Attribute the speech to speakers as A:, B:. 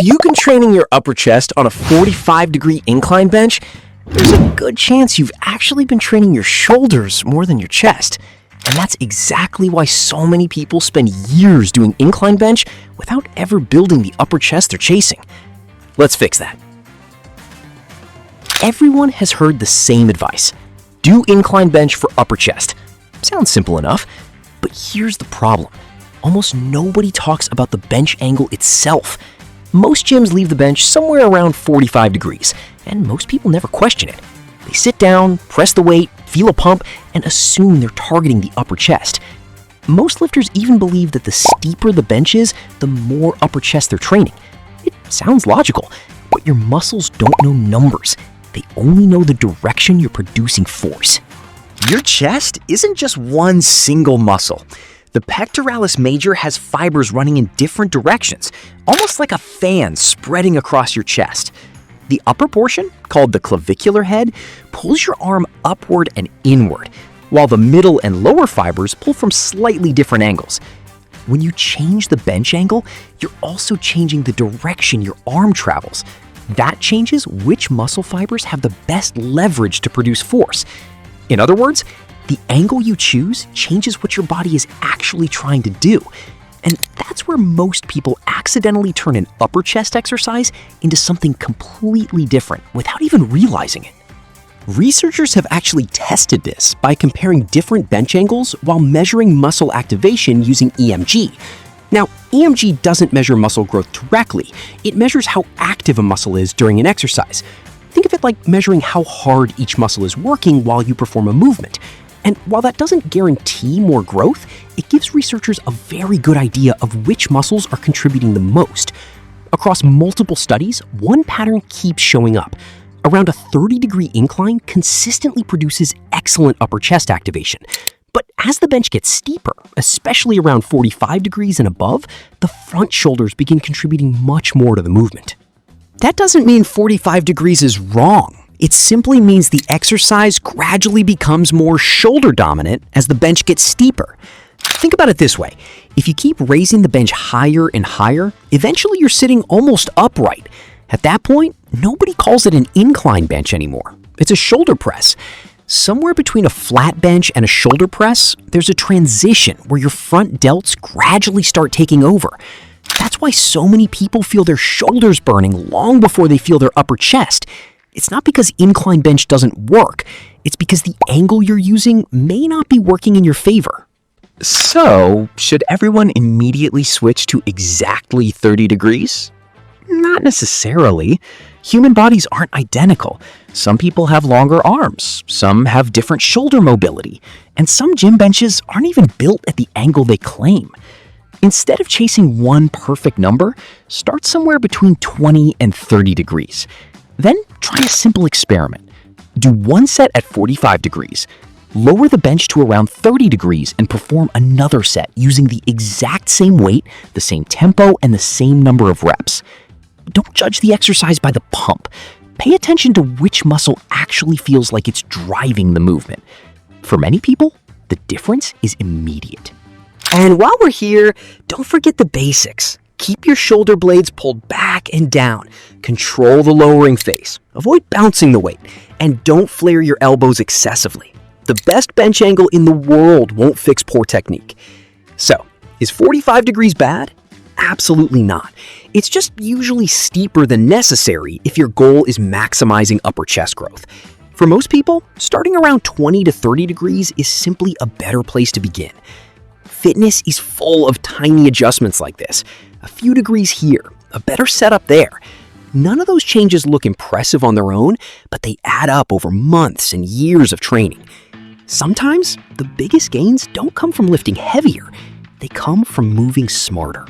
A: you can train your upper chest on a 45-degree incline bench, there's a good chance you've actually been training your shoulders more than your chest. And that's exactly why so many people spend years doing incline bench without ever building the upper chest they're chasing. Let's fix that. Everyone has heard the same advice. Do incline bench for upper chest. Sounds simple enough, but here's the problem. Almost nobody talks about the bench angle itself. Most gyms leave the bench somewhere around 45 degrees, and most people never question it. They sit down, press the weight, feel a pump, and assume they're targeting the upper chest. Most lifters even believe that the steeper the bench is, the more upper chest they're training. It sounds logical, but your muscles don't know numbers. They only know the direction you're producing force.
B: Your chest isn't just one single muscle. The pectoralis major has fibers running in different directions, almost like a fan spreading across your chest. The upper portion, called the clavicular head, pulls your arm upward and inward, while the middle and lower fibers pull from slightly different angles. When you change the bench angle, you're also changing the direction your arm travels. That changes which muscle fibers have the best leverage to produce force. In other words, the angle you choose changes what your body is actually trying to do. And that's where most people accidentally turn an upper chest exercise into something completely different without even realizing it.
C: Researchers have actually tested this by comparing different bench angles while measuring muscle activation using EMG. Now, EMG doesn't measure muscle growth directly. It measures how active a muscle is during an exercise. Think of it like measuring how hard each muscle is working while you perform a movement. And while that doesn't guarantee more growth, it gives researchers a very good idea of which muscles are contributing the most. Across multiple studies, one pattern keeps showing up. Around a 30-degree incline consistently produces excellent upper chest activation. But as the bench gets steeper, especially around 45 degrees and above, the front shoulders begin contributing much more to the movement.
B: That doesn't mean 45 degrees is wrong. It simply means the exercise gradually becomes more shoulder dominant as the bench gets steeper. Think about it this way. If you keep raising the bench higher and higher, eventually you're sitting almost upright. At that point, nobody calls it an incline bench anymore. It's a shoulder press. Somewhere between a flat bench and a shoulder press, there's a transition where your front delts gradually start taking over. That's why so many people feel their shoulders burning long before they feel their upper chest. It's not because incline bench doesn't work. It's because the angle you're using may not be working in your favor.
A: So, should everyone immediately switch to exactly 30 degrees? Not necessarily. Human bodies aren't identical. Some people have longer arms, some have different shoulder mobility, and some gym benches aren't even built at the angle they claim. Instead of chasing one perfect number, start somewhere between 20 and 30 degrees. Then try a simple experiment. Do one set at 45 degrees, lower the bench to around 30 degrees and perform another set using the exact same weight, the same tempo, and the same number of reps. Don't judge the exercise by the pump. Pay attention to which muscle actually feels like it's driving the movement. For many people, the difference is immediate.
B: And while we're here, don't forget the basics. Keep your shoulder blades pulled back and down. Control the lowering phase. Avoid bouncing the weight. And don't flare your elbows excessively. The best bench angle in the world won't fix poor technique. So, is 45 degrees bad? Absolutely not. It's just usually steeper than necessary if your goal is maximizing upper chest growth. For most people, starting around 20 to 30 degrees is simply a better place to begin. Fitness is full of tiny adjustments like this. A few degrees here, a better setup there. None of those changes look impressive on their own, but they add up over months and years of training. Sometimes, the biggest gains don't come from lifting heavier. They come from moving smarter.